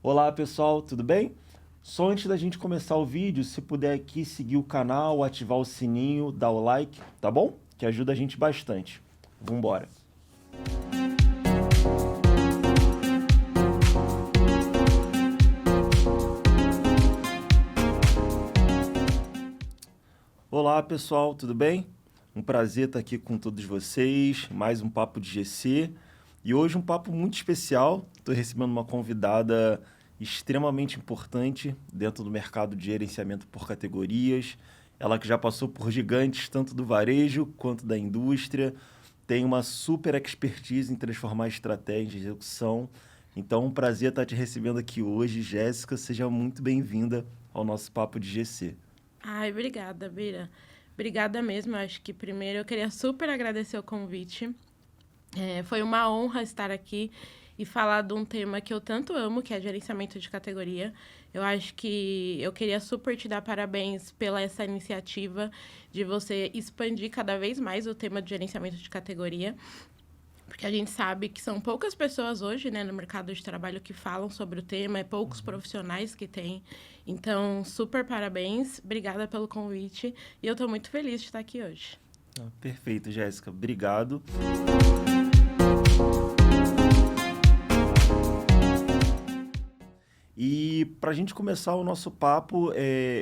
Olá pessoal, tudo bem? Só antes da gente começar o vídeo, se puder aqui seguir o canal, ativar o sininho, dar o like, tá bom? Que ajuda a gente bastante. Vambora! Olá pessoal, tudo bem? Um prazer estar aqui com todos vocês, mais um Papo de GC. E hoje um papo muito especial, estou recebendo uma convidada extremamente importante dentro do mercado de gerenciamento por categorias. Ela que já passou por gigantes tanto do varejo quanto da indústria, tem uma super expertise em transformar estratégias em execução. Então, um prazer estar te recebendo aqui hoje. Jéssica, seja muito bem-vinda ao nosso Papo de GC. Ai, obrigada, Bira. Obrigada mesmo. Acho que primeiro eu queria super agradecer o convite. Foi uma honra estar aqui e falar de um tema que eu tanto amo, que é gerenciamento de categoria. Eu acho que eu queria super te dar parabéns pela essa iniciativa de você expandir cada vez mais o tema de gerenciamento de categoria. Porque a gente sabe que são poucas pessoas hoje, né, no mercado de trabalho que falam sobre o tema, é poucos profissionais que têm. Então, super parabéns, obrigada pelo convite e eu estou muito feliz de estar aqui hoje. Perfeito, Jéssica. Obrigado. E para a gente começar o nosso papo,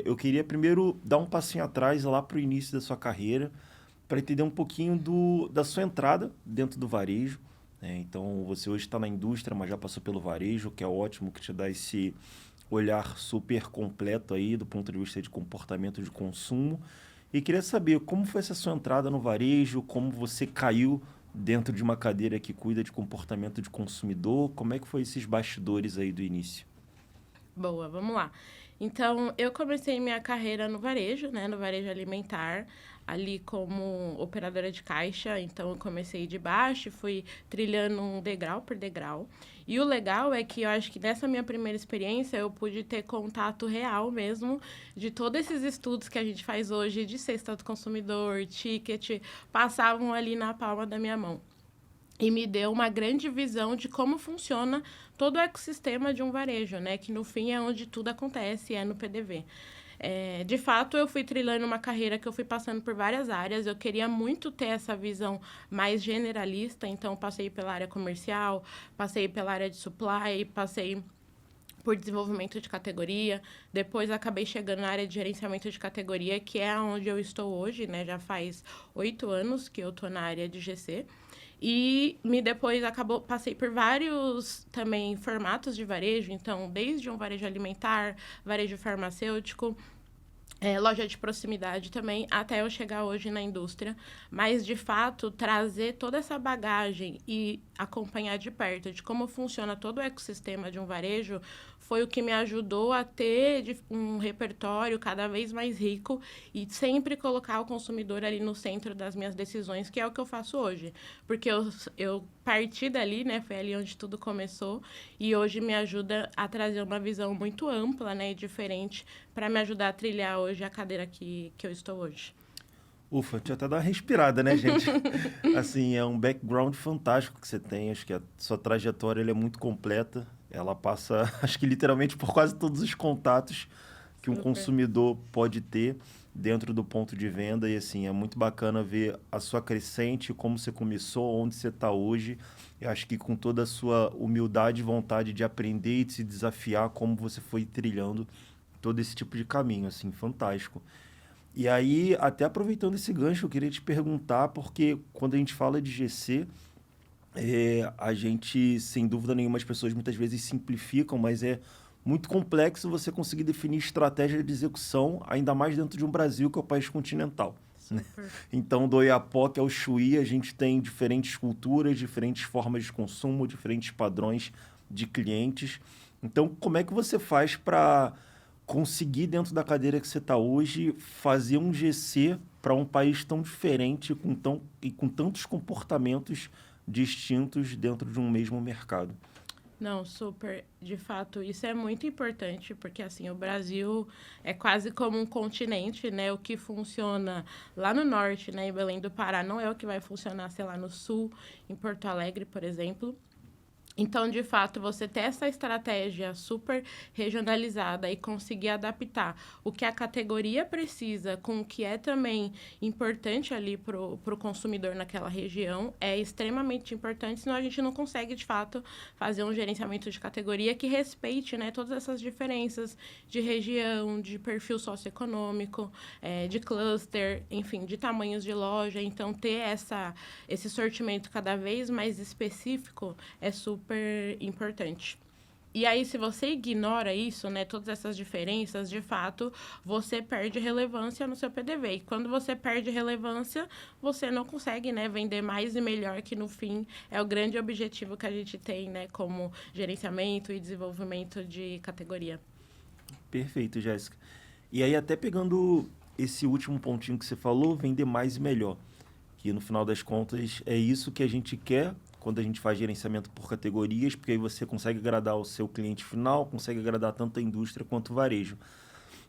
eu queria primeiro dar um passinho atrás lá para o início da sua carreira, para entender um pouquinho da sua entrada dentro do varejo. Né? Então, você hoje está na indústria, mas já passou pelo varejo, que é ótimo, que te dá esse olhar super completo aí do ponto de vista de comportamento de consumo. E queria saber como foi essa sua entrada no varejo, como você caiu dentro de uma cadeira que cuida de comportamento de consumidor, como é que foi esses bastidores aí do início? Boa, vamos lá. Então, eu comecei minha carreira no varejo, né, no varejo alimentar, ali como operadora de caixa. Então, eu comecei de baixo e fui trilhando um degrau por degrau. E o legal é que eu acho que nessa minha primeira experiência eu pude ter contato real mesmo de todos esses estudos que a gente faz hoje de cesta do consumidor, ticket, passavam ali na palma da minha mão e me deu uma grande visão de como funciona todo o ecossistema de um varejo, né? Que no fim é onde tudo acontece, é no PDV. De fato, eu fui trilhando uma carreira que eu fui passando por várias áreas. Eu queria muito ter essa visão mais generalista, então passei pela área comercial, passei pela área de supply, passei por desenvolvimento de categoria. Depois acabei chegando na área de gerenciamento de categoria, que é onde eu estou hoje, né? Já faz 8 anos que eu estou na área de GC. E depois passei por vários também formatos de varejo, então desde um varejo alimentar, varejo farmacêutico, loja de proximidade também, até eu chegar hoje na indústria. Mas, de fato, trazer toda essa bagagem e acompanhar de perto de como funciona todo o ecossistema de um varejo foi o que me ajudou a ter um repertório cada vez mais rico e sempre colocar o consumidor ali no centro das minhas decisões, que é o que eu faço hoje. Porque eu parti dali, né? Foi ali onde tudo começou e hoje me ajuda a trazer uma visão muito ampla, né, e diferente para me ajudar a trilhar hoje a cadeira que eu estou hoje. Ufa, deixa eu até dar uma respirada, né, gente? Assim, é um background fantástico que você tem. Acho que a sua trajetória ela é muito completa. Ela passa, acho que literalmente por quase todos os contatos que um Super. consumidor pode ter dentro do ponto de venda. E assim, é muito bacana ver a sua crescente, como você começou, onde você está hoje. Eu acho que com toda a sua humildade e vontade de aprender e de se desafiar, como você foi trilhando todo esse tipo de caminho, assim, fantástico. E aí, até aproveitando esse gancho, eu queria te perguntar, porque quando a gente fala de GC, a gente, sem dúvida nenhuma, as pessoas muitas vezes simplificam, mas é muito complexo você conseguir definir estratégia de execução, ainda mais dentro de um Brasil que é o país continental. Né? Super. Então, do Oiapoque ao Chuí, a gente tem diferentes culturas, diferentes formas de consumo, diferentes padrões de clientes. Então, como é que você faz para conseguir, dentro da cadeira que você está hoje, fazer um GC para um país tão diferente e com tantos comportamentos distintos dentro de um mesmo mercado? Não, super. De fato, isso é muito importante, porque assim, o Brasil é quase como um continente, né? O que funciona lá no norte, né, em Belém do Pará, não é o que vai funcionar, sei lá, no sul, em Porto Alegre, por exemplo. Então, de fato, você ter essa estratégia super regionalizada e conseguir adaptar o que a categoria precisa com o que é também importante ali para o consumidor naquela região é extremamente importante, senão a gente não consegue, de fato, fazer um gerenciamento de categoria que respeite, né, todas essas diferenças de região, de perfil socioeconômico, de cluster, enfim, de tamanhos de loja. Então, ter esse sortimento cada vez mais específico é super importante. E aí, se você ignora isso, né, todas essas diferenças, de fato, você perde relevância no seu PDV. E quando você perde relevância, você não consegue, né, vender mais e melhor, que no fim é o grande objetivo que a gente tem, né, como gerenciamento e desenvolvimento de categoria. Perfeito, Jéssica. E aí, até pegando esse último pontinho que você falou, vender mais e melhor. Que no final das contas é isso que a gente quer quando a gente faz gerenciamento por categorias, porque aí você consegue agradar o seu cliente final, consegue agradar tanto a indústria quanto o varejo.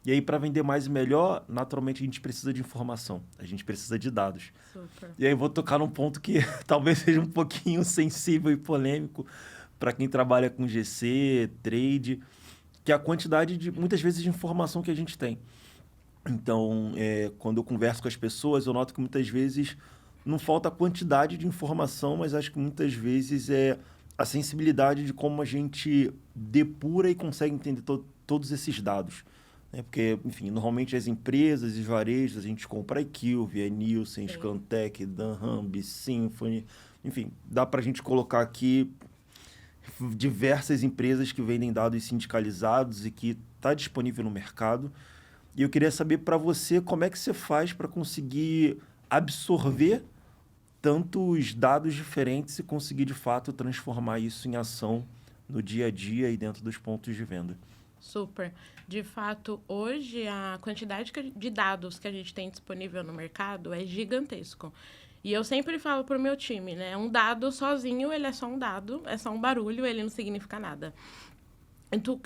E aí, para vender mais e melhor, naturalmente a gente precisa de informação, a gente precisa de dados. Super. E aí eu vou tocar num ponto que talvez seja um pouquinho sensível e polêmico para quem trabalha com GC, trade, que é a quantidade de, muitas vezes, de informação que a gente tem. Então, quando eu converso com as pessoas, eu noto que muitas vezes não falta a quantidade de informação, mas acho que muitas vezes é a sensibilidade de como a gente depura e consegue entender todos esses dados. Né? Porque, enfim, normalmente as empresas e os varejos, a gente compra a IQVIA, a Nielsen, Sim. Scantec, Dunham, Symphony, enfim, dá para a gente colocar aqui diversas empresas que vendem dados sindicalizados e que está disponível no mercado. E eu queria saber para você como é que você faz para conseguir absorver tantos dados diferentes e conseguir, de fato, transformar isso em ação no dia a dia e dentro dos pontos de venda. Super. De fato, hoje a quantidade de dados que a gente tem disponível no mercado é gigantesco. E eu sempre falo para o meu time, né? Um dado sozinho, ele é só um dado, é só um barulho, ele não significa nada.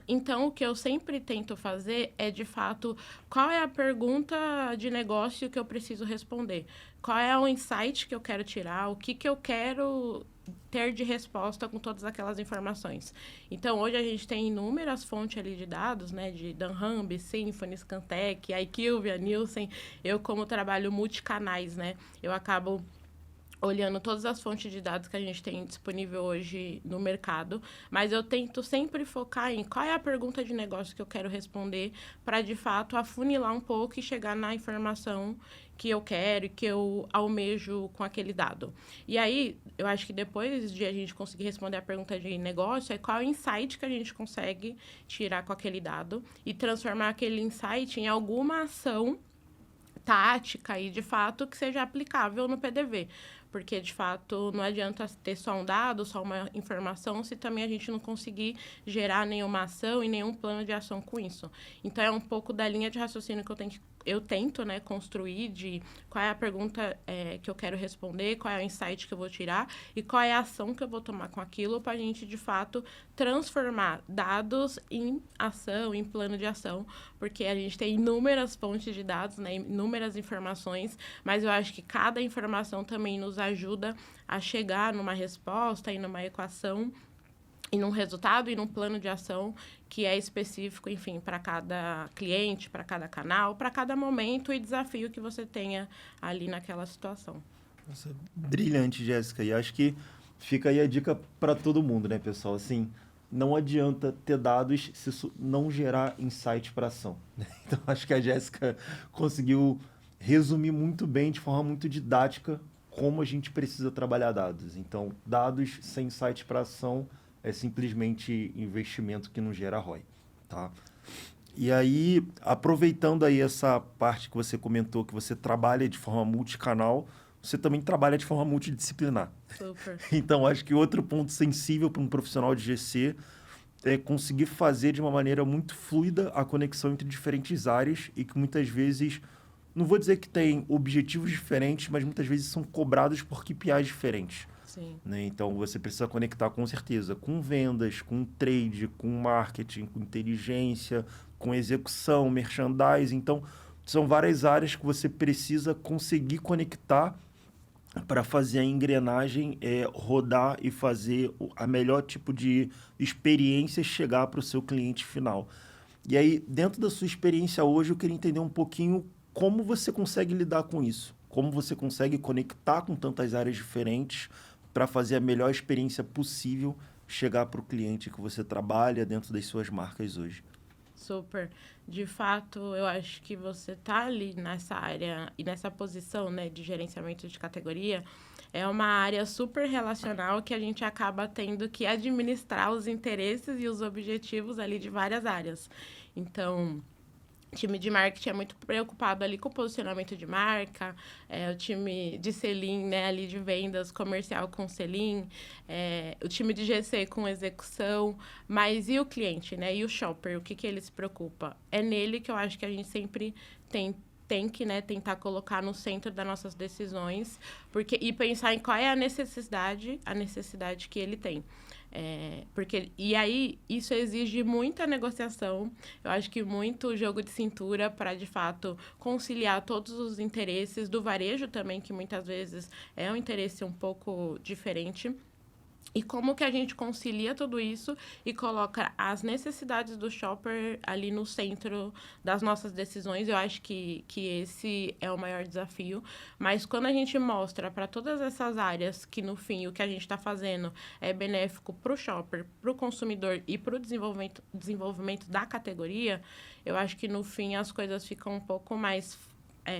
Então, o que eu sempre tento fazer é, de fato, qual é a pergunta de negócio que eu preciso responder? Qual é o insight que eu quero tirar? O que eu quero ter de resposta com todas aquelas informações? Então, hoje a gente tem inúmeras fontes ali de dados, né? De Dunham, Symphony, Scantec, IQVIA, Nielsen. Eu, como trabalho multicanais, né? Eu acabo olhando todas as fontes de dados que a gente tem disponível hoje no mercado, mas eu tento sempre focar em qual é a pergunta de negócio que eu quero responder para, de fato, afunilar um pouco e chegar na informação que eu quero e que eu almejo com aquele dado. E aí, eu acho que depois de a gente conseguir responder a pergunta de negócio, é qual é o insight que a gente consegue tirar com aquele dado e transformar aquele insight em alguma ação tática e, de fato, que seja aplicável no PDV. Porque, de fato, não adianta ter só um dado, só uma informação, se também a gente não conseguir gerar nenhuma ação e nenhum plano de ação com isso. Então, é um pouco da linha de raciocínio que eu tento, né, construir de qual é a pergunta que eu quero responder, qual é o insight que eu vou tirar e qual é a ação que eu vou tomar com aquilo para a gente, de fato, transformar dados em ação, em plano de ação, porque a gente tem inúmeras fontes de dados, né, inúmeras informações, mas eu acho que cada informação também nos ajuda a chegar numa resposta e numa equação e num resultado e num plano de ação que é específico, enfim, para cada cliente, para cada canal, para cada momento e desafio que você tenha ali naquela situação. Nossa, brilhante, Jéssica. E acho que fica aí a dica para todo mundo, né, pessoal? Assim, não adianta ter dados se isso não gerar insight para ação. Né? Então, acho que a Jéssica conseguiu resumir muito bem, de forma muito didática, como a gente precisa trabalhar dados. Então, dados sem insight para ação é simplesmente investimento que não gera ROI, tá? E aí, aproveitando aí essa parte que você comentou, que você trabalha de forma multicanal, você também trabalha de forma multidisciplinar. Super. Então, acho que outro ponto sensível para um profissional de GC é conseguir fazer de uma maneira muito fluida a conexão entre diferentes áreas e que muitas vezes, não vou dizer que tem objetivos diferentes, mas muitas vezes são cobrados por KPIs diferentes. Sim. Né? Então, você precisa conectar com certeza com vendas, com trade, com marketing, com inteligência, com execução, merchandising. Então, são várias áreas que você precisa conseguir conectar para fazer a engrenagem rodar e fazer a melhor tipo de experiência chegar para o seu cliente final. E aí, dentro da sua experiência hoje, eu queria entender um pouquinho como você consegue lidar com isso, como você consegue conectar com tantas áreas diferentes para fazer a melhor experiência possível chegar para o cliente que você trabalha dentro das suas marcas hoje. Super. De fato, eu acho que você tá ali nessa área e nessa posição, né, de gerenciamento de categoria, é uma área super relacional que a gente acaba tendo que administrar os interesses e os objetivos ali de várias áreas. Então, o time de marketing é muito preocupado ali com o posicionamento de marca, o time de selim, né, ali de vendas comercial com selim, o time de GC com execução, mas e o cliente, né, e o shopper, o que, que ele se preocupa? É nele que eu acho que a gente sempre tem que, né, tentar colocar no centro das nossas decisões, e pensar em qual é a necessidade que ele tem. E aí, isso exige muita negociação, eu acho que muito jogo de cintura para, de fato, conciliar todos os interesses do varejo também, que muitas vezes é um interesse um pouco diferente. E como que a gente concilia tudo isso e coloca as necessidades do shopper ali no centro das nossas decisões. Eu acho que esse é o maior desafio. Mas quando a gente mostra para todas essas áreas que, no fim, o que a gente está fazendo é benéfico para o shopper, para o consumidor e para o desenvolvimento da categoria, eu acho que, no fim, as coisas ficam um pouco mais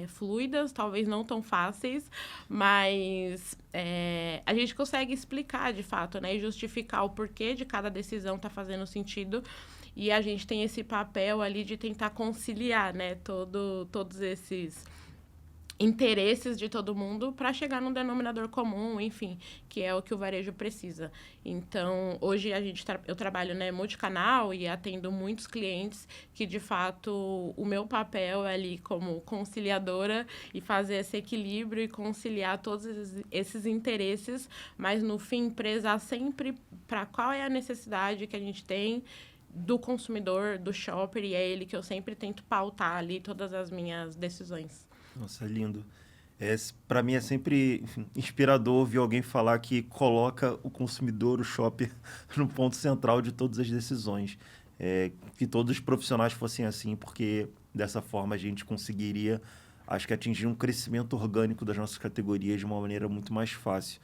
fluidas, talvez não tão fáceis, mas a gente consegue explicar de fato, né, e justificar o porquê de cada decisão tá fazendo sentido, e a gente tem esse papel ali de tentar conciliar, né, todos esses interesses de todo mundo para chegar num denominador comum, enfim, que é o que o varejo precisa. Então, hoje eu trabalho, né, multicanal e atendo muitos clientes que, de fato, o meu papel é ali como conciliadora e fazer esse equilíbrio e conciliar todos esses interesses, mas, no fim, prezar sempre para qual é a necessidade que a gente tem do consumidor, do shopper, e é ele que eu sempre tento pautar ali todas as minhas decisões. Nossa, lindo. Para mim é sempre, enfim, inspirador ouvir alguém falar que coloca o consumidor, o shopper, no ponto central de todas as decisões. Que todos os profissionais fossem assim, porque dessa forma a gente conseguiria, acho que, atingir um crescimento orgânico das nossas categorias de uma maneira muito mais fácil.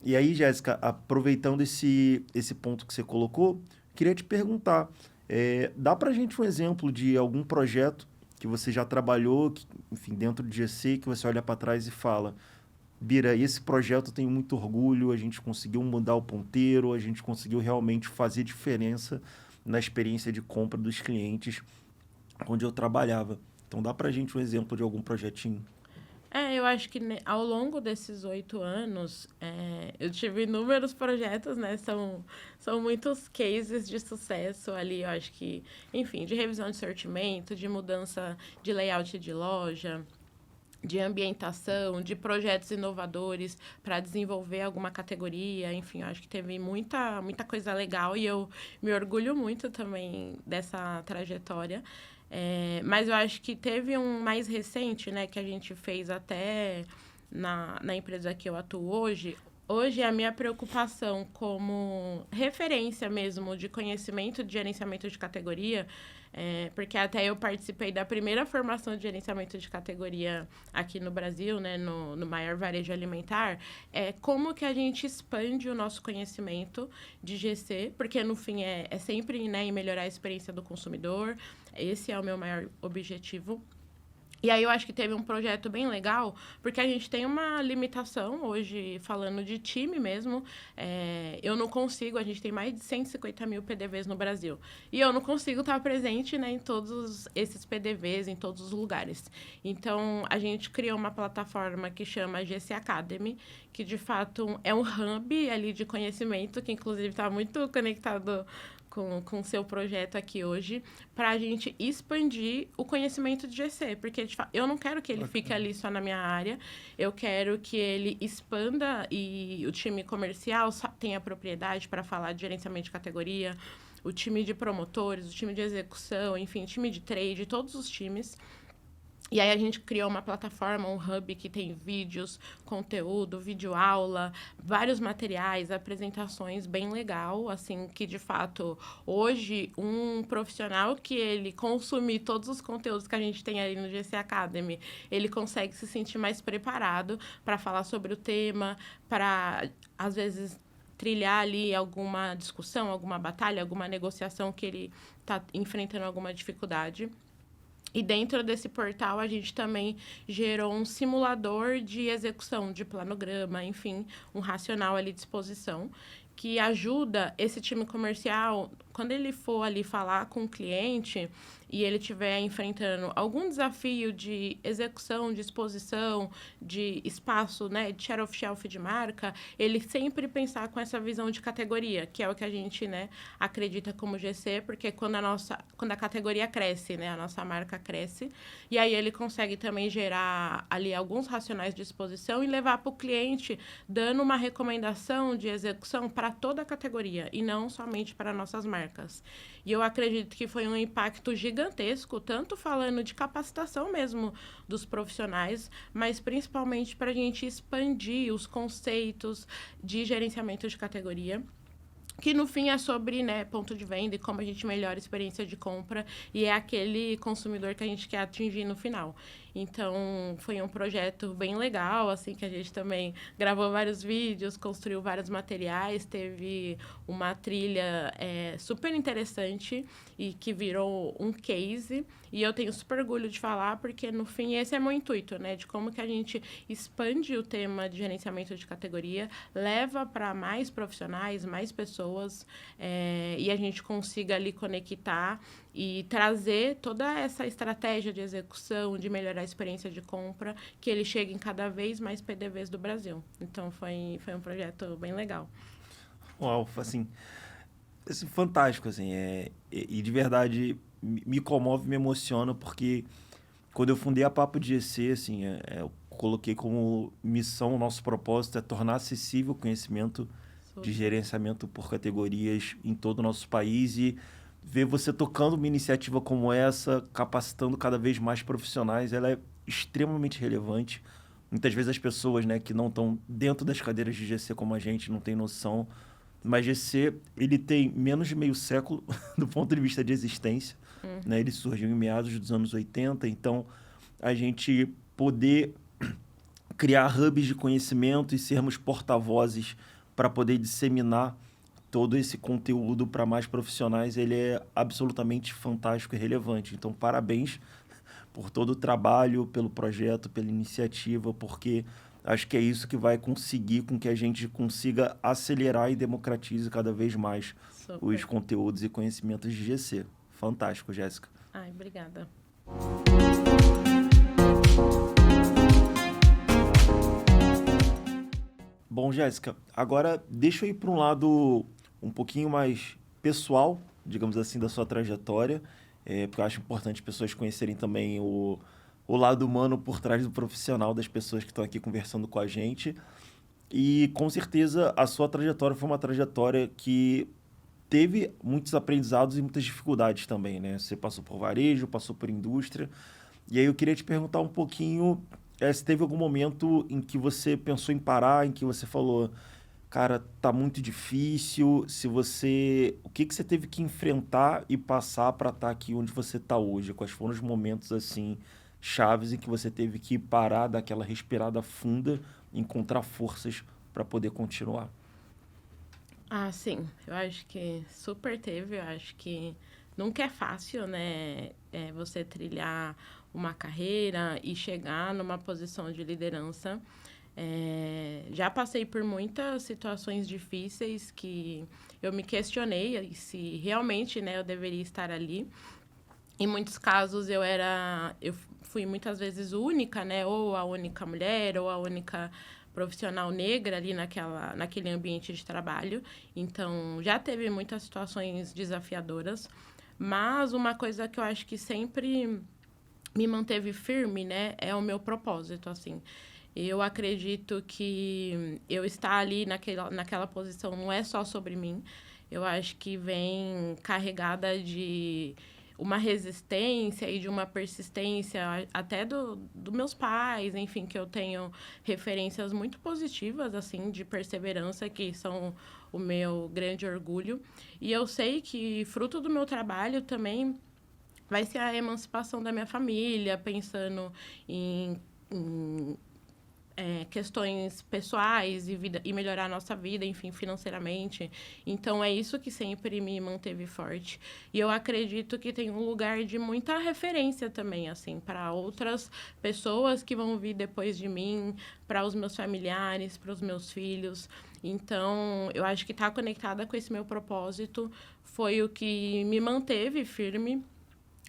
E aí, Jéssica, aproveitando esse ponto que você colocou, queria te perguntar, dá para a gente um exemplo de algum projeto que você já trabalhou, enfim, dentro do GC, que você olha para trás e fala: Bira, esse projeto eu tenho muito orgulho, a gente conseguiu mudar o ponteiro, a gente conseguiu realmente fazer diferença na experiência de compra dos clientes onde eu trabalhava. Então, dá para a gente um exemplo de algum projetinho? Eu acho que ao longo desses 8 anos, eu tive inúmeros projetos, né? São muitos cases de sucesso ali, eu acho que, enfim, de revisão de sortimento, de mudança de layout de loja, de ambientação, de projetos inovadores para desenvolver alguma categoria, enfim, eu acho que teve muita coisa legal e eu me orgulho muito também dessa trajetória. Mas eu acho que teve um mais recente, né, que a gente fez até na empresa que eu atuo hoje. Hoje, a minha preocupação como referência mesmo de conhecimento de gerenciamento de categoria, porque até eu participei da primeira formação de gerenciamento de categoria aqui no Brasil, né, no maior varejo alimentar, é como que a gente expande o nosso conhecimento de GC, porque no fim é sempre, né, em melhorar a experiência do consumidor. Esse é o meu maior objetivo. E aí eu acho que teve um projeto bem legal, porque a gente tem uma limitação hoje, falando de time mesmo. Eu não consigo, a gente tem mais de 150 mil PDVs no Brasil. E eu não consigo estar presente, né, em todos esses PDVs, em todos os lugares. Então, a gente criou uma plataforma que chama GC Academy, que de fato é um hub ali de conhecimento, que inclusive está muito conectado com o seu projeto aqui hoje, para a gente expandir o conhecimento de GC, porque eu não quero que ele fique ali só na minha área, eu quero que ele expanda e o time comercial tenha propriedade para falar de gerenciamento de categoria, o time de promotores, o time de execução, enfim, time de trade, todos os times. E aí a gente criou uma plataforma, um hub que tem vídeos, conteúdo, videoaula, vários materiais, apresentações bem legal, assim, que de fato hoje um profissional que ele consumir todos os conteúdos que a gente tem ali no GC Academy, ele consegue se sentir mais preparado para falar sobre o tema, para às vezes trilhar ali alguma discussão, alguma batalha, alguma negociação que ele está enfrentando alguma dificuldade. E dentro desse portal, a gente também gerou um simulador de execução de planograma, enfim, um racional ali de exposição, que ajuda esse time comercial, quando ele for ali falar com o cliente e ele estiver enfrentando algum desafio de execução, de exposição, de espaço, né, de share of shelf de marca, ele sempre pensar com essa visão de categoria, que é o que a gente, né, acredita como GC, porque quando a categoria cresce, né, a nossa marca cresce, e aí ele consegue também gerar ali alguns racionais de exposição e levar para o cliente, dando uma recomendação de execução para toda a categoria, e não somente para nossas marcas. E eu acredito que foi um impacto gigantesco, tanto falando de capacitação mesmo dos profissionais, mas principalmente para a gente expandir os conceitos de gerenciamento de categoria, que no fim é sobre, né, ponto de venda e como a gente melhora a experiência de compra e é aquele consumidor que a gente quer atingir no final. Então, foi um projeto bem legal, assim, que a gente também gravou vários vídeos, construiu vários materiais, teve uma trilha super interessante e que virou um case. E eu tenho super orgulho de falar, porque, no fim, esse é meu intuito, né? De como que a gente expande o tema de gerenciamento de categoria, leva para mais profissionais, mais pessoas, e a gente consiga ali conectar e trazer toda essa estratégia de execução, de melhorar a experiência de compra, que ele chegue em cada vez mais PDVs do Brasil. Então, foi um projeto bem legal. Uau, assim, fantástico, assim, e de verdade me comove, me emociona, porque quando eu fundei a Papo de GC, assim, eu coloquei como missão, o nosso propósito é tornar acessível o conhecimento de gerenciamento por categorias em todo o nosso país e ver você tocando uma iniciativa como essa, capacitando cada vez mais profissionais, ela é extremamente relevante. Muitas vezes as pessoas, né, que não estão dentro das cadeiras de GC como a gente, não têm noção, mas GC, ele tem menos de meio século do ponto de vista de existência, né? Ele surgiu em meados dos anos 80, então a gente poder criar hubs de conhecimento e sermos porta-vozes para poder disseminar todo esse conteúdo para mais profissionais, ele é absolutamente fantástico e relevante. Então, parabéns por todo o trabalho, pelo projeto, pela iniciativa, porque acho que é isso que vai conseguir com que a gente consiga acelerar e democratize cada vez mais os conteúdos e conhecimentos de GC. Fantástico, Jéssica. Ai, obrigada. Bom, Jéssica, agora deixa eu ir para um lado um pouquinho mais pessoal, digamos assim, da sua trajetória, porque eu acho importante as pessoas conhecerem também o lado humano por trás do profissional das pessoas que estão aqui conversando com a gente. E, com certeza, a sua trajetória foi uma trajetória que teve muitos aprendizados e muitas dificuldades também, né? Você passou por varejo, passou por indústria. E aí eu queria te perguntar um pouquinho se teve algum momento em que você pensou em parar, em que você falou, cara, tá muito difícil, o que você teve que enfrentar e passar para estar aqui onde você está hoje? Quais foram os momentos, assim, chaves em que você teve que parar, dar aquela respirada funda, encontrar forças para poder continuar? Ah, sim. Eu acho que super teve. Eu acho que nunca é fácil, né? Você trilhar uma carreira e chegar numa posição de liderança. Já passei por muitas situações difíceis que eu me questionei se realmente, né, eu deveria estar ali. Em muitos casos eu fui muitas vezes única, né, ou a única mulher ou a única profissional negra ali naquele ambiente de trabalho. Então, já teve muitas situações desafiadoras, mas uma coisa que eu acho que sempre me manteve firme, né, é o meu propósito, assim. Eu acredito que eu estar ali naquela posição não é só sobre mim. Eu acho que vem carregada de uma resistência e de uma persistência até do meus pais, enfim, que eu tenho referências muito positivas, assim, de perseverança, que são o meu grande orgulho. E eu sei que, fruto do meu trabalho também, vai ser a emancipação da minha família, pensando em questões pessoais e melhorar a nossa vida, enfim, financeiramente. Então, é isso que sempre me manteve forte. E eu acredito que tem um lugar de muita referência também, assim, para outras pessoas que vão vir depois de mim, para os meus familiares, para os meus filhos. Então, eu acho que estar conectada com esse meu propósito foi o que me manteve firme.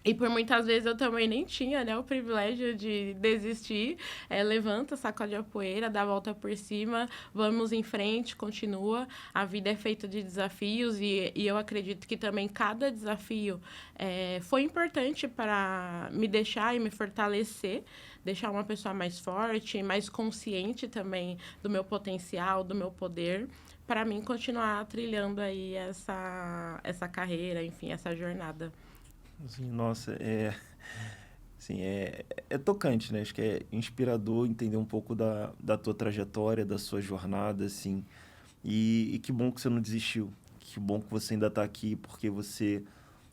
E por muitas vezes eu também nem tinha, né, o privilégio de desistir. Levanta, sacode a poeira, dá a volta por cima, vamos em frente, continua. A vida é feita de desafios e eu acredito que também cada desafio foi importante para me deixar e me fortalecer, deixar uma pessoa mais forte, mais consciente também do meu potencial, do meu poder, para mim continuar trilhando aí essa carreira, enfim, essa jornada. Assim, nossa, assim, é tocante, né? Acho que é inspirador entender um pouco da tua trajetória, da sua jornada, assim. E que bom que você não desistiu. Que bom que você ainda está aqui, porque você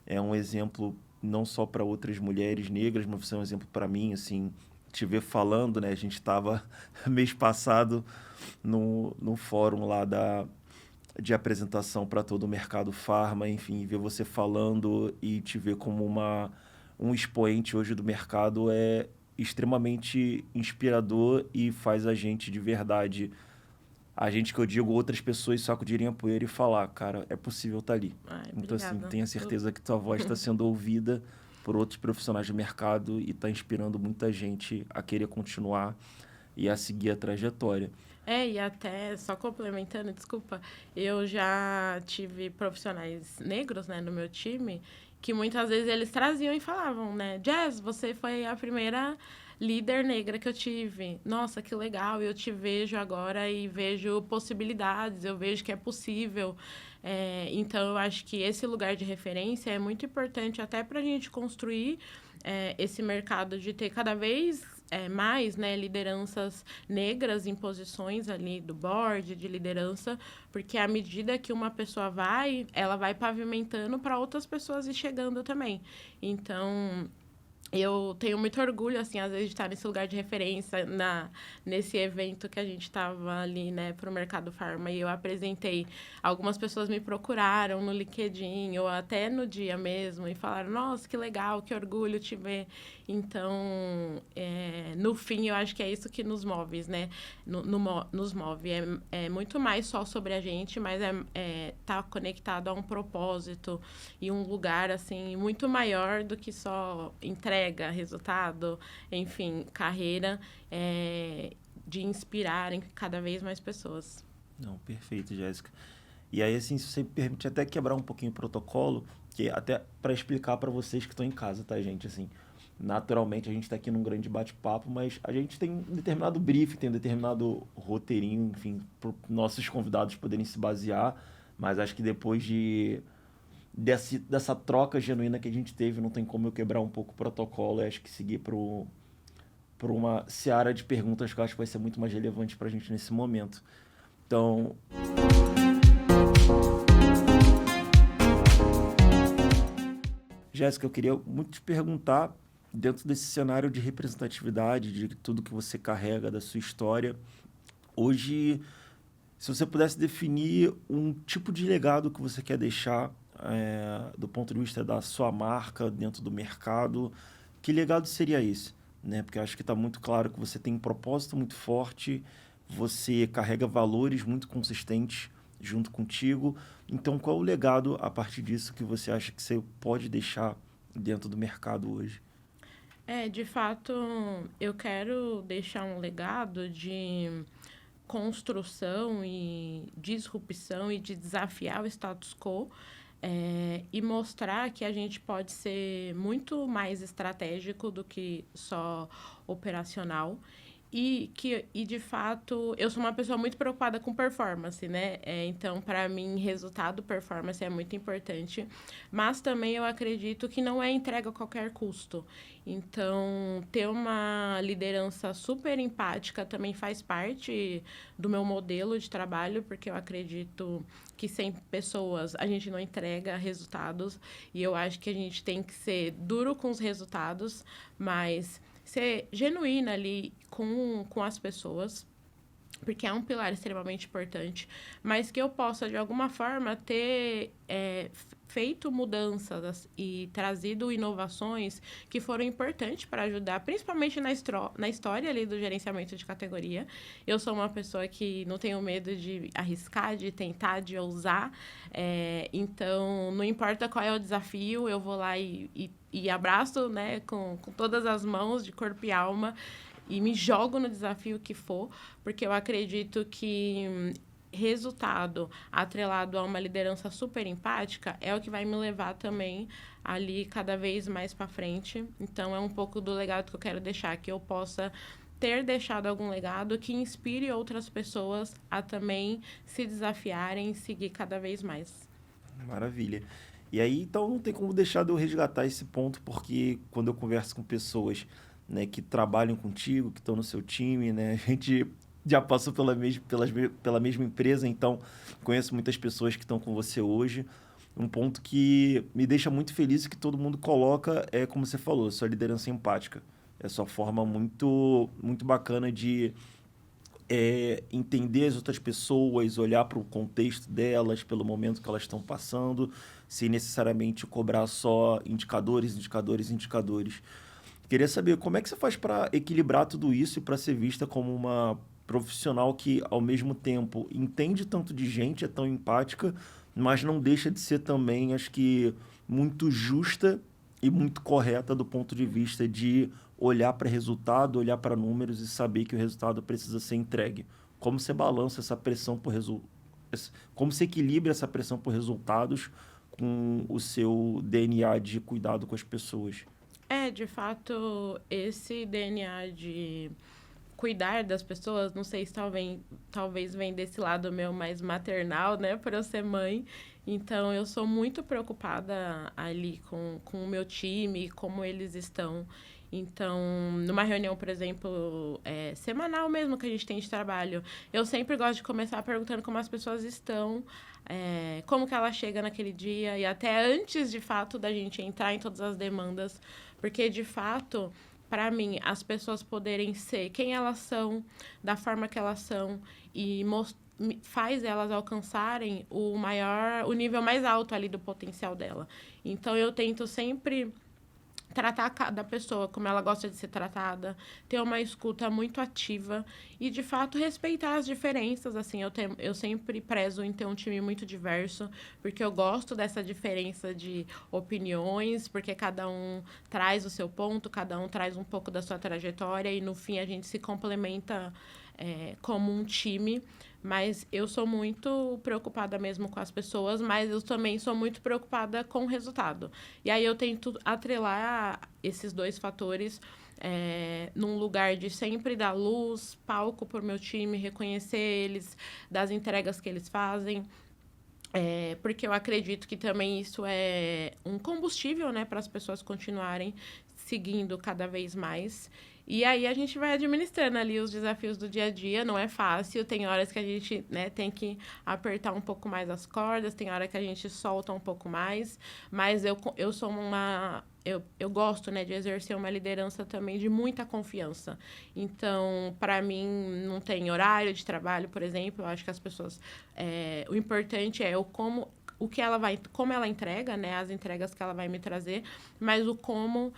é um exemplo não só para outras mulheres negras, mas você é um exemplo para mim, assim. Te ver falando, né? A gente estava mês passado no fórum lá de apresentação para todo o mercado farma, enfim, ver você falando e te ver como um expoente hoje do mercado é extremamente inspirador e faz a gente de verdade, a gente que eu digo, outras pessoas sacudirem a poeira e falar, cara, é possível estar ali. Ai, Então, assim, obrigada. tenha certeza que tua voz está sendo ouvida por outros profissionais do mercado e está inspirando muita gente a querer continuar e a seguir a trajetória. E até, só complementando, desculpa, eu já tive profissionais negros, né, no meu time, que muitas vezes eles traziam e falavam, né, Jazz, você foi a primeira líder negra que eu tive. Nossa, que legal, eu te vejo agora e vejo possibilidades, eu vejo que é possível. Então, eu acho que esse lugar de referência é muito importante até para a gente construir esse mercado de ter cada vez mais, né, lideranças negras em posições ali do board, de liderança, porque à medida que uma pessoa vai, ela vai pavimentando para outras pessoas ir chegando também. Então, eu tenho muito orgulho, assim, às vezes, de estar nesse lugar de referência, nesse evento que a gente estava ali, né, para o Mercado Farma, e eu apresentei. Algumas pessoas me procuraram no LinkedIn, ou até no dia mesmo, e falaram, nossa, que legal, que orgulho te ver. Então, no fim, eu acho que é isso que nos move, né? Nos move. É muito mais só sobre a gente, mas tá conectado a um propósito e um lugar, assim, muito maior do que só entrega, resultado, enfim, carreira, de inspirar em cada vez mais pessoas. Não, perfeito, Jéssica. E aí, assim, se você me permite até quebrar um pouquinho o protocolo, que até para explicar para vocês que estão em casa, tá, gente? Assim, naturalmente a gente está aqui num grande bate-papo, mas a gente tem um determinado briefing, tem um determinado roteirinho, enfim, para nossos convidados poderem se basear, mas acho que depois dessa troca genuína que a gente teve, não tem como eu quebrar um pouco o protocolo, e acho que seguir para uma seara de perguntas que eu acho que vai ser muito mais relevante para a gente nesse momento. Então, Jéssica, eu queria muito te perguntar, dentro desse cenário de representatividade, de tudo que você carrega da sua história, hoje, se você pudesse definir um tipo de legado que você quer deixar, do ponto de vista da sua marca dentro do mercado, que legado seria esse? Né? Porque eu acho que está muito claro que você tem um propósito muito forte, você carrega valores muito consistentes junto contigo. Então, qual o legado a partir disso que você acha que você pode deixar dentro do mercado hoje? De fato, eu quero deixar um legado de construção e disrupção e de desafiar o status quo, e mostrar que a gente pode ser muito mais estratégico do que só operacional. E de fato, eu sou uma pessoa muito preocupada com performance, né? Então, para mim, resultado, performance é muito importante. Mas também eu acredito que não é entrega a qualquer custo. Então, ter uma liderança super empática também faz parte do meu modelo de trabalho, porque eu acredito que sem pessoas a gente não entrega resultados. E eu acho que a gente tem que ser duro com os resultados, mas ser genuína ali com as pessoas, porque é um pilar extremamente importante, mas que eu possa, de alguma forma, ter feito mudanças e trazido inovações que foram importantes para ajudar, principalmente na história ali do gerenciamento de categoria. Eu sou uma pessoa que não tenho medo de arriscar, de tentar, de ousar. Então, não importa qual é o desafio, eu vou lá e abraço, né, com todas as mãos, de corpo e alma, e me jogo no desafio que for, porque eu acredito que resultado atrelado a uma liderança super empática é o que vai me levar também ali cada vez mais para frente. Então, é um pouco do legado que eu quero deixar, que eu possa ter deixado algum legado que inspire outras pessoas a também se desafiarem e seguir cada vez mais. Maravilha. E aí, então, não tem como deixar de eu resgatar esse ponto, porque quando eu converso com pessoas, né, que trabalham contigo, que estão no seu time, né, a gente já passou pela mesma empresa, então conheço muitas pessoas que estão com você hoje. Um ponto que me deixa muito feliz e que todo mundo coloca é, como você falou, sua liderança empática. É sua forma muito bacana de entender as outras pessoas, olhar para o contexto delas, pelo momento que elas estão passando, sem necessariamente cobrar só indicadores, indicadores, indicadores. Queria saber como é que você faz para equilibrar tudo isso e para ser vista como uma profissional que, ao mesmo tempo, entende tanto de gente, é tão empática, mas não deixa de ser também, acho que, muito justa e muito correta do ponto de vista de olhar para resultado, olhar para números e saber que o resultado precisa ser entregue. Como você balança essa pressão por como você equilibra essa pressão por resultados com o seu DNA de cuidado com as pessoas? De fato, esse DNA de cuidar das pessoas, não sei se talvez vem desse lado meu mais maternal, né, por eu ser mãe. Então, eu sou muito preocupada ali com o meu time, como eles estão. Então, numa reunião, por exemplo, semanal mesmo que a gente tem de trabalho, eu sempre gosto de começar perguntando como as pessoas estão, como que ela chega naquele dia, e até antes, de fato, da gente entrar em todas as demandas, porque, de fato, para mim, as pessoas poderem ser quem elas são, da forma que elas são, e faz elas alcançarem o nível mais alto ali do potencial dela. Então, eu tento sempre tratar cada pessoa como ela gosta de ser tratada, ter uma escuta muito ativa e, de fato, respeitar as diferenças. Assim, eu sempre prezo em ter um time muito diverso, porque eu gosto dessa diferença de opiniões, porque cada um traz o seu ponto, cada um traz um pouco da sua trajetória e, no fim, a gente se complementa como um time. Mas eu sou muito preocupada mesmo com as pessoas, mas eu também sou muito preocupada com o resultado. E aí eu tento atrelar esses dois fatores num lugar de sempre dar luz, palco para o meu time, reconhecer eles, das entregas que eles fazem. Porque eu acredito que também isso é um combustível, né, para as pessoas continuarem seguindo cada vez mais. E aí a gente vai administrando ali os desafios do dia a dia, não é fácil, tem horas que a gente, né, tem que apertar um pouco mais as cordas, tem hora que a gente solta um pouco mais, mas eu sou uma... Eu gosto, né, de exercer uma liderança também de muita confiança. Então, para mim, não tem horário de trabalho, por exemplo. Eu acho que as pessoas... o importante é como ela entrega, né, as entregas que ela vai me trazer, mas o como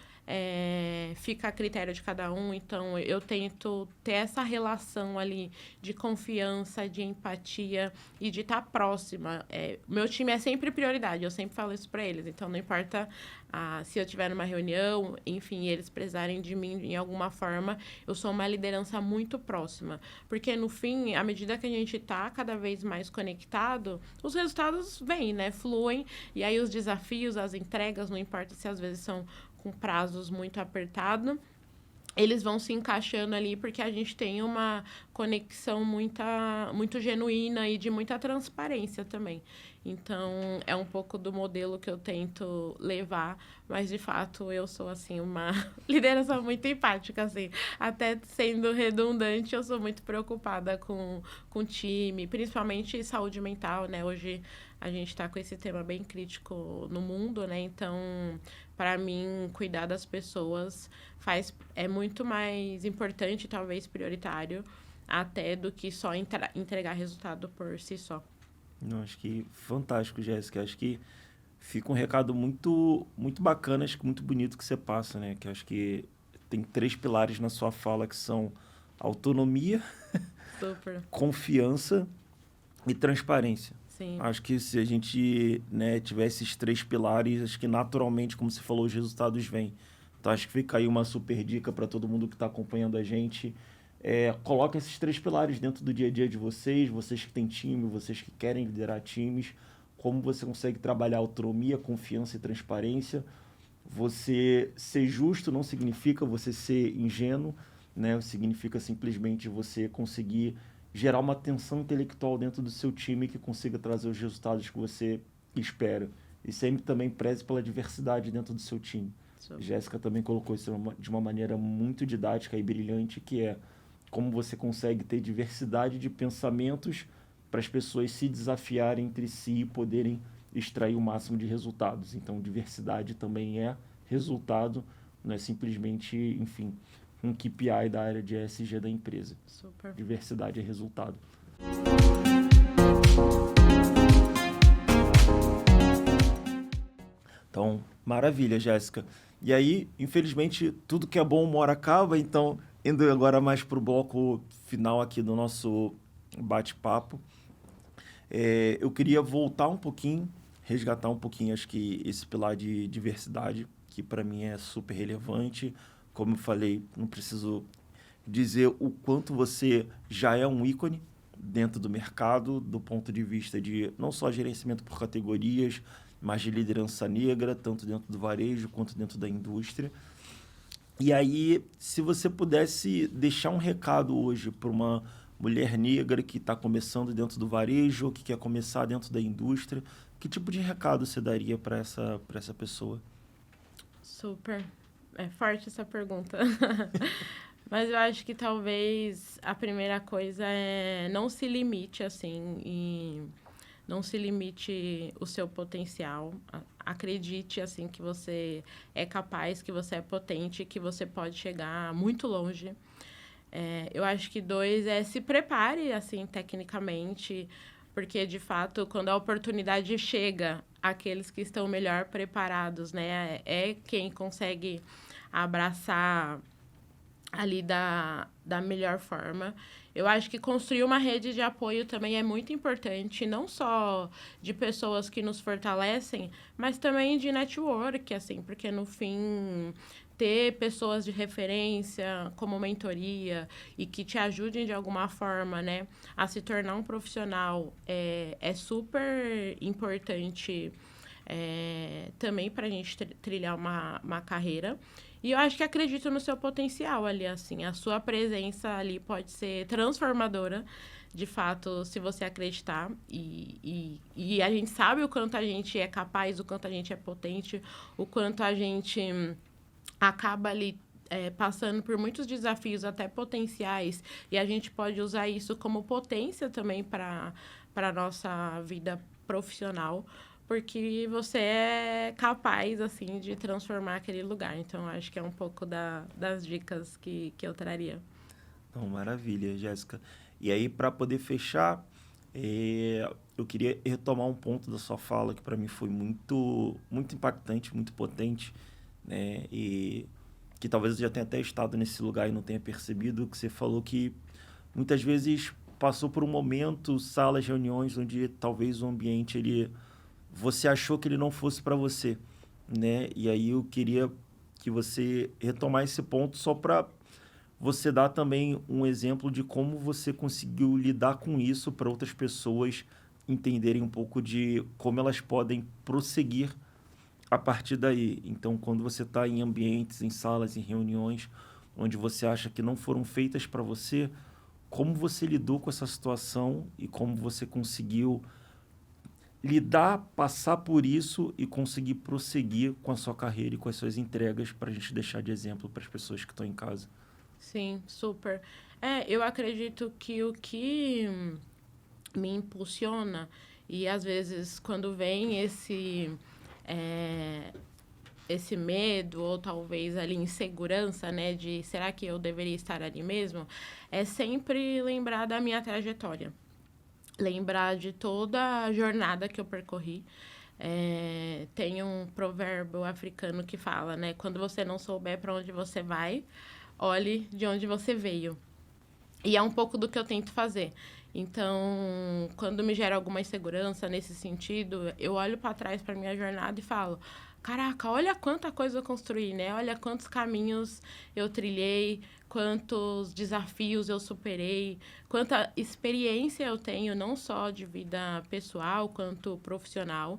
fica a critério de cada um. Então, eu tento ter essa relação ali de confiança, de empatia e de estar próxima. Meu time é sempre prioridade, eu sempre falo isso para eles. Então, não importa se eu estiver numa reunião, enfim, eles precisarem de mim em alguma forma, eu sou uma liderança muito próxima. Porque, no fim, à medida que a gente está cada vez mais conectado, os resultados vêm, né? Fluem. E aí os desafios, as entregas, não importa se às vezes são com prazos muito apertados, eles vão se encaixando ali porque a gente tem uma conexão muito genuína e de muita transparência também. Então, é um pouco do modelo que eu tento levar, mas de fato eu sou assim uma liderança muito empática assim. Até sendo redundante, eu sou muito preocupada com o time, principalmente saúde mental, né? Hoje a gente está com esse tema bem crítico no mundo, né? Então, para mim, cuidar das pessoas é muito mais importante, talvez prioritário, até do que só entregar resultado por si só. Não, acho que fantástico, Jéssica. Acho que fica um recado muito, muito bacana, acho que muito bonito que você passa, né? Que acho que tem 3 pilares na sua fala que são autonomia, Super. confiança e transparência. Sim. Acho que se a gente, né, tiver esses 3 pilares, acho que naturalmente, como você falou, os resultados vêm. Então, acho que fica aí uma super dica para todo mundo que está acompanhando a gente. Coloquem esses 3 pilares dentro do dia a dia de vocês, vocês que têm time, vocês que querem liderar times, como você consegue trabalhar autonomia, confiança e transparência. Você ser justo não significa você ser ingênuo, né? Significa simplesmente você conseguir gerar uma tensão intelectual dentro do seu time que consiga trazer os resultados que você espera. E sempre também preze pela diversidade dentro do seu time. Jéssica também colocou isso de uma maneira muito didática e brilhante, que é como você consegue ter diversidade de pensamentos para as pessoas se desafiarem entre si e poderem extrair o máximo de resultados. Então, diversidade também é resultado, não é simplesmente, enfim, um KPI da área de ESG da empresa. Super. Diversidade é resultado. Então, maravilha, Jéssica. E aí, infelizmente, tudo que é bom uma hora acaba, então, indo agora mais para o bloco final aqui do nosso bate-papo, eu queria voltar um pouquinho, resgatar um pouquinho, acho que esse pilar de diversidade, que para mim é super relevante. Como eu falei, não preciso dizer o quanto você já é um ícone dentro do mercado, do ponto de vista de não só gerenciamento por categorias, mas de liderança negra, tanto dentro do varejo quanto dentro da indústria. E aí, se você pudesse deixar um recado hoje para uma mulher negra que está começando dentro do varejo ou que quer começar dentro da indústria, que tipo de recado você daria para essa pessoa? Super. É forte essa pergunta. Mas eu acho que talvez a primeira coisa é não se limite, assim, e não se limite o seu potencial. Acredite, assim, que você é capaz, que você é potente, que você pode chegar muito longe. Eu acho que 2 é se prepare, assim, tecnicamente, porque, de fato, quando a oportunidade chega, aqueles que estão melhor preparados, né, é quem consegue abraçar ali da melhor forma. Eu acho que construir uma rede de apoio também é muito importante, não só de pessoas que nos fortalecem, mas também de network, assim, porque no fim ter pessoas de referência como mentoria e que te ajudem de alguma forma, né, a se tornar um profissional é super importante também para a gente trilhar uma carreira. E eu acho que acredito no seu potencial ali, assim. A sua presença ali pode ser transformadora, de fato, se você acreditar. E a gente sabe o quanto a gente é capaz, o quanto a gente é potente, o quanto a gente acaba ali passando por muitos desafios, até potenciais. E a gente pode usar isso como potência também para a nossa vida profissional, porque você é capaz, assim, de transformar aquele lugar. Então, acho que é um pouco das dicas que eu traria. Então, maravilha, Jéssica. E aí, para poder fechar, eu queria retomar um ponto da sua fala que para mim foi muito, muito impactante, muito potente, né? E que talvez eu já tenha até estado nesse lugar e não tenha percebido, que você falou que muitas vezes passou por um momento, salas, reuniões, onde talvez o ambiente você achou que ele não fosse para você, né? E aí eu queria que você retomasse esse ponto só para você dar também um exemplo de como você conseguiu lidar com isso para outras pessoas entenderem um pouco de como elas podem prosseguir a partir daí. Então, quando você está em ambientes, em salas, em reuniões, onde você acha que não foram feitas para você, como você lidou com essa situação e como você conseguiu lidar, passar por isso e conseguir prosseguir com a sua carreira e com as suas entregas para a gente deixar de exemplo para as pessoas que estão em casa. Sim, super. Eu acredito que o que me impulsiona, e às vezes quando vem esse medo, ou talvez ali insegurança, né, de será que eu deveria estar ali mesmo, é sempre lembrar da minha trajetória. Lembrar de toda a jornada que eu percorri. Tem um provérbio africano que fala, né? Quando você não souber para onde você vai, olhe de onde você veio. E é um pouco do que eu tento fazer. Então, quando me gera alguma insegurança nesse sentido, eu olho para trás para minha jornada e falo: caraca, olha quanta coisa eu construí, né? Olha quantos caminhos eu trilhei, quantos desafios eu superei, quanta experiência eu tenho, não só de vida pessoal quanto profissional,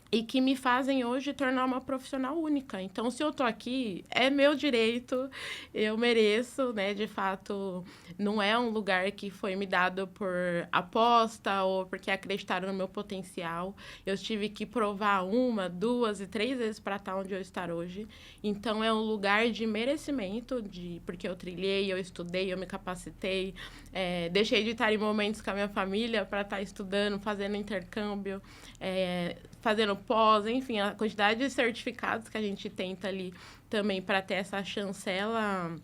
e que me fazem hoje tornar uma profissional única. Então, se eu tô aqui, é meu direito, eu mereço, né? De fato, não é um lugar que foi me dado por aposta ou porque acreditaram no meu potencial. Eu tive que provar uma, duas e três vezes para estar onde eu estou hoje. Então, é um lugar de merecimento, porque eu trilhei, eu estudei, eu me capacitei, deixei de estar em momentos com a minha família para estar estudando, fazendo intercâmbio, fazendo pós, enfim, a quantidade de certificados que a gente tenta ali também para ter essa chancela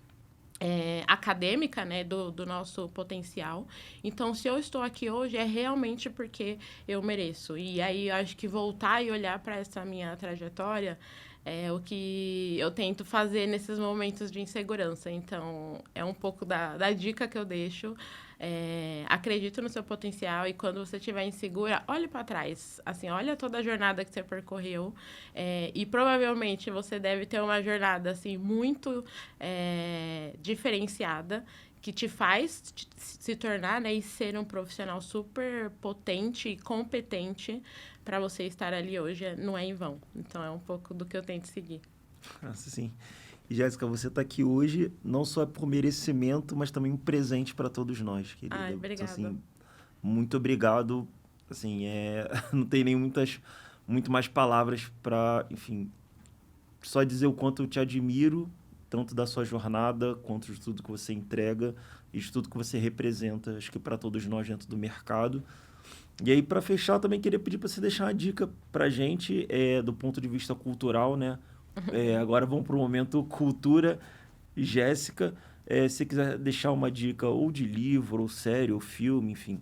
acadêmica, né, do nosso potencial. Então, se eu estou aqui hoje, é realmente porque eu mereço. E aí, eu acho que voltar e olhar para essa minha trajetória é o que eu tento fazer nesses momentos de insegurança. Então, é um pouco da dica que eu deixo. Acredito no seu potencial e quando você estiver insegura, olhe para trás. Assim, olha toda a jornada que você percorreu. E provavelmente você deve ter uma jornada assim, muito diferenciada, que te faz se tornar, né, e ser um profissional super potente e competente para você estar ali hoje. Não é em vão. Então, é um pouco do que eu tento seguir. Nossa, sim. E, Jéssica, você está aqui hoje não só por merecimento, mas também um presente para todos nós, querida. Ai, obrigada. Então, assim, muito obrigado. Assim, não tem nem muito mais palavras para, enfim, só dizer o quanto eu te admiro, tanto da sua jornada, quanto de tudo que você entrega e de tudo que você representa, acho que para todos nós dentro do mercado. E aí, para fechar, eu também queria pedir para você deixar uma dica para a gente, do ponto de vista cultural, né? Agora vamos para o momento cultura. Jéssica, se você quiser deixar uma dica ou de livro, ou série, ou filme, enfim,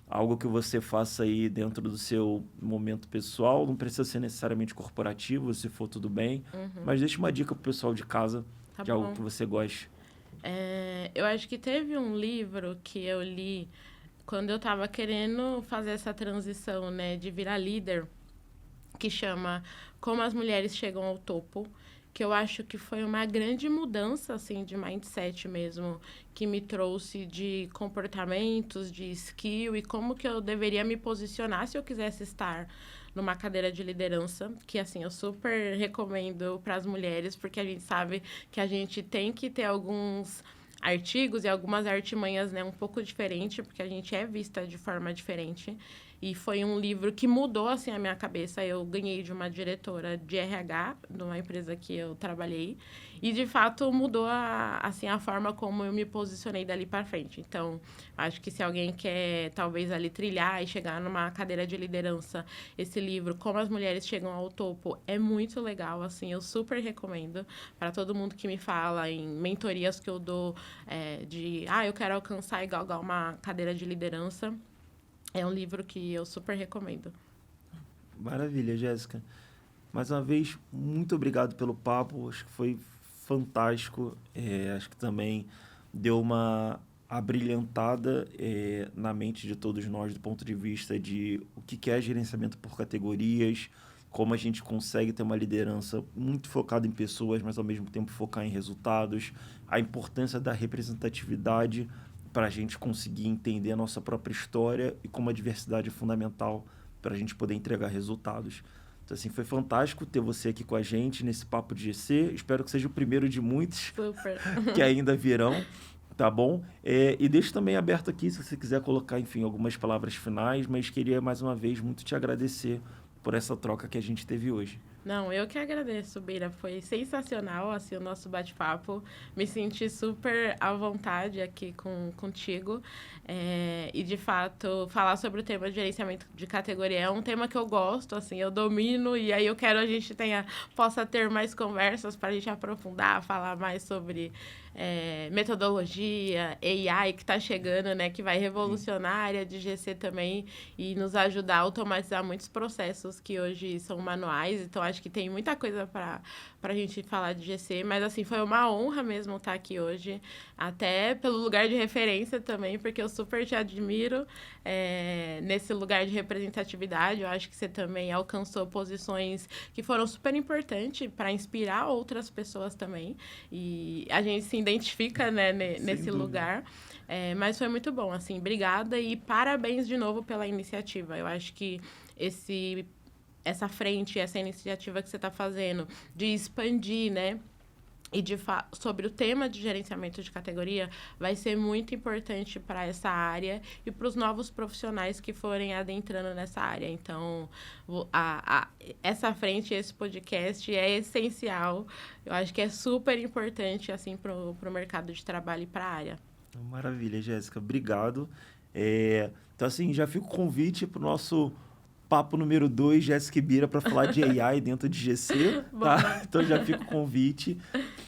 algo que você faça aí dentro do seu momento pessoal, não precisa ser necessariamente corporativo, se for tudo bem, mas deixe uma dica pro pessoal de casa, Tá de algo bom. que você goste. Eu acho que teve um livro que eu li quando eu estava querendo fazer essa transição, né, de virar líder, que chama Como as Mulheres Chegam ao Topo, que eu acho que foi uma grande mudança, assim, de mindset mesmo, que me trouxe de comportamentos, de skill e como que eu deveria me posicionar se eu quisesse estar numa cadeira de liderança, que, assim, eu super recomendo para as mulheres, porque a gente sabe que a gente tem que ter alguns artigos e algumas artimanhas, né, um pouco diferente, porque a gente é vista de forma diferente. E foi um livro que mudou, assim, a minha cabeça. Eu ganhei de uma diretora de RH, de uma empresa que eu trabalhei. E, de fato, mudou, assim, a forma como eu me posicionei dali para frente. Então, acho que se alguém quer, talvez, ali trilhar e chegar numa cadeira de liderança, esse livro, Como as Mulheres Chegam ao Topo, é muito legal, assim. Eu super recomendo para todo mundo que me fala em mentorias que eu dou eu quero alcançar e galgar uma cadeira de liderança. É um livro que eu super recomendo. Maravilha, Jéssica. Mais uma vez, muito obrigado pelo papo, acho que foi fantástico, acho que também deu uma abrilhantada na mente de todos nós do ponto de vista de o que é gerenciamento por categorias, como a gente consegue ter uma liderança muito focada em pessoas, mas ao mesmo tempo focar em resultados, a importância da representatividade para a gente conseguir entender a nossa própria história e como a diversidade é fundamental para a gente poder entregar resultados. Então, assim, foi fantástico ter você aqui com a gente nesse Papo de GC. Espero que seja o primeiro de muitos Super. que ainda virão, tá bom? E deixo também aberto aqui, se você quiser colocar, enfim, algumas palavras finais, mas queria, mais uma vez, muito te agradecer por essa troca que a gente teve hoje. Não, eu que agradeço, Bira. Foi sensacional, assim, o nosso bate-papo. Me senti super à vontade aqui contigo. E, de fato, falar sobre o tema de gerenciamento de categoria é um tema que eu gosto, assim, eu domino. E aí eu quero a gente possa ter mais conversas para a gente aprofundar, falar mais sobre metodologia, AI, que está chegando, né? Que vai revolucionar a área de GC também e nos ajudar a automatizar muitos processos que hoje são manuais. Então, acho que tem muita coisa para a gente falar de GC, mas assim, foi uma honra mesmo estar aqui hoje, até pelo lugar de referência também, porque eu super te admiro nesse lugar de representatividade. Eu acho que você também alcançou posições que foram super importantes para inspirar outras pessoas também, e a gente se identifica, né, nesse lugar. Mas foi muito bom, assim, obrigada e parabéns de novo pela iniciativa. Eu acho que essa frente, essa iniciativa que você está fazendo de expandir, né, e sobre o tema de gerenciamento de categoria vai ser muito importante para essa área e para os novos profissionais que forem adentrando nessa área. Então, essa frente, esse podcast é essencial. Eu acho que é super importante, assim, para o mercado de trabalho e para a área. Maravilha, Jéssica. Obrigado. Então, assim, já fica o convite para o nosso papo número 2, Jéssica e Bira, para falar de AI dentro de GC, tá? Então, já fica o convite.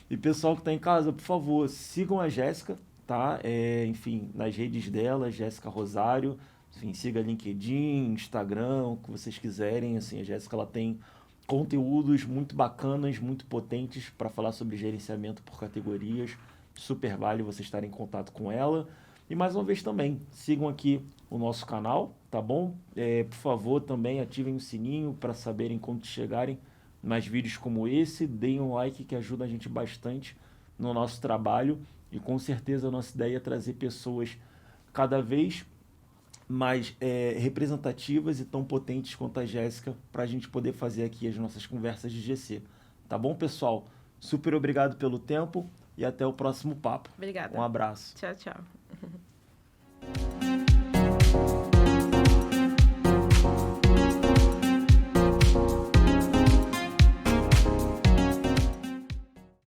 E, pessoal que está em casa, por favor, sigam a Jéssica, tá? Enfim, nas redes dela, Jéssica Rosário. Enfim, siga LinkedIn, Instagram, o que vocês quiserem. Assim, a Jéssica, ela tem conteúdos muito bacanas, muito potentes para falar sobre gerenciamento por categorias. Super vale você estar em contato com ela. E mais uma vez também, sigam aqui o nosso canal, tá bom? Por favor, também ativem o sininho para saberem quando chegarem mais vídeos como esse. Deem um like que ajuda a gente bastante no nosso trabalho. E com certeza a nossa ideia é trazer pessoas cada vez mais representativas e tão potentes quanto a Jéssica para a gente poder fazer aqui as nossas conversas de GC. Tá bom, pessoal? Super obrigado pelo tempo. E até o próximo papo. Obrigada. Um abraço. Tchau, tchau.